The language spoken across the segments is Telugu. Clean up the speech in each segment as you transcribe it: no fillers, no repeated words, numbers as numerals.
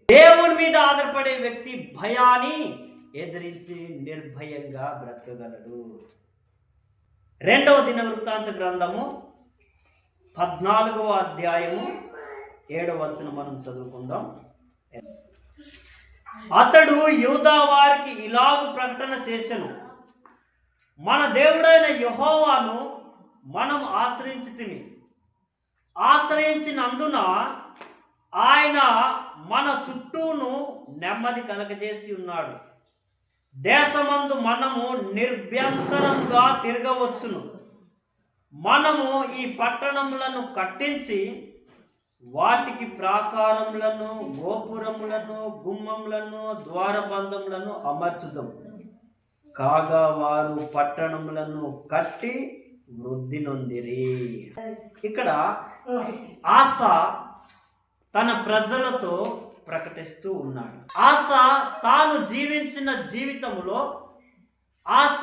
దేవుని మీద ఆధారపడే వ్యక్తి భయాన్ని ఎదిరించి నిర్భయంగా బ్రతకగలడు. 2వ దినవృత్తాంత గ్రంథము 14వ అధ్యాయము 7వ వచనం మనం చదువుకుందాం. అతడు యూదా వారికి ఇలాగు ప్రకటన చేసెను, మన దేవుడైన యెహోవాను మనం ఆశ్రయించినందున ఆయన మన చుట్టూను నెమ్మది కలగజేసి ఉన్నాడు. దేశమందు మనము నిర్భ్యంతరంగా తిరగవచ్చును. మనము ఈ పట్టణములను కట్టించి వాటికి ప్రాకారములను, గోపురములను, గుమ్మములను, ద్వారబంధములను అమర్చుదాం. కాగా వారు పట్టణములను కట్టి వృద్ధి నొందిరి. ఇక్కడ ఆస తన ప్రజలతో ప్రకటిస్తూ ఉన్నాడు. ఆస తాను జీవించిన జీవితంలో, ఆస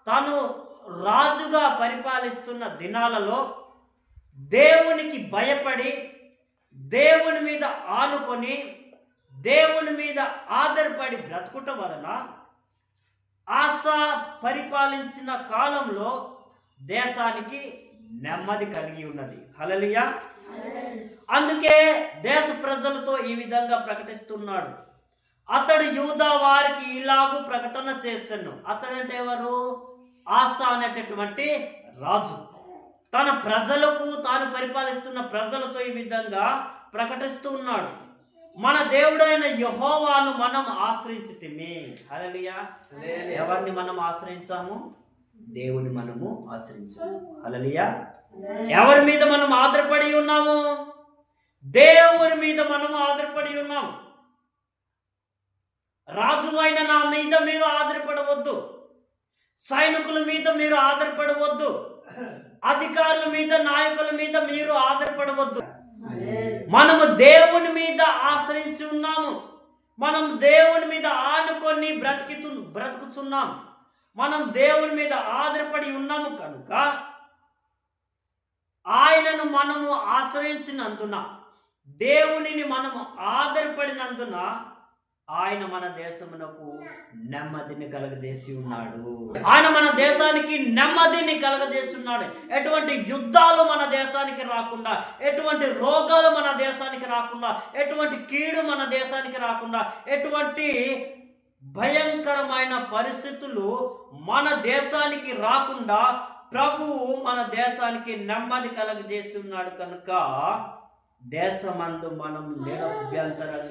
తాను రాజుగా పరిపాలిస్తున్న దినాలలో దేవునికి భయపడి, దేవుని మీద ఆనుకొని, దేవుని మీద ఆధారపడి బ్రతుకుట వలన ఆస పరిపాలించిన కాలంలో దేశానికి నెమ్మది కలిగి ఉన్నది. హల్లెలూయా. అందుకే దేశ ప్రజలతో ఈ విధంగా ప్రకటిస్తున్నాడు. అతడు యూదా వారికి ఇలాగూ ప్రకటన చేశాను. అతడంటే ఎవరు? ఆస అనేటటువంటి రాజు తన ప్రజలకు, తాను పరిపాలిస్తున్న ప్రజలతో ఈ విధంగా ప్రకటిస్తూ ఉన్నాడు. మన దేవుడైన యెహోవాను మనం ఆశ్రయించితిమి. హల్లెలూయా. ఎవరిని మనం ఆశ్రయించాము? దేవుని మనము ఆశ్రయించాము. హల్లెలూయా. ఎవరి మీద మనం ఆధారపడి ఉన్నాము? దేవుని మీద మనం ఆధారపడి ఉన్నాం. రాజు అయిన నా మీద మీరు ఆధారపడవద్దు, సైనికుల మీద మీరు ఆధారపడవద్దు, అధికారుల మీద, నాయకుల మీద మీరు ఆధారపడవద్దు. మనము దేవుని మీద ఆశ్రయించి ఉన్నాము. మనం దేవుని మీద ఆనుకొని బ్రతుకుతున్నాం. మనం దేవుని మీద ఆధారపడి ఉన్నాము కనుక ఆయనను మనము ఆశ్రయించినందున, దేవునిని మనము ఆధారపడినందున ఆయన మన దేశమునకు నెమ్మదిని కలగజేసి ఉన్నాడు. ఆయన మన దేశానికి నెమ్మదిని కలగజేసి ఉన్నాడు. ఎటువంటి యుద్ధాలు మన దేశానికి రాకుండా, ఎటువంటి రోగాలు మన దేశానికి రాకుండా, ఎటువంటి కీడు మన దేశానికి రాకుండా, ఎటువంటి భయంకరమైన పరిస్థితులు మన దేశానికి రాకుండా ప్రభువు మన దేశానికి నెమ్మది కలగజేసి ఉన్నాడు కనుక దేశమందు మనం నిరభ్యంతరంగా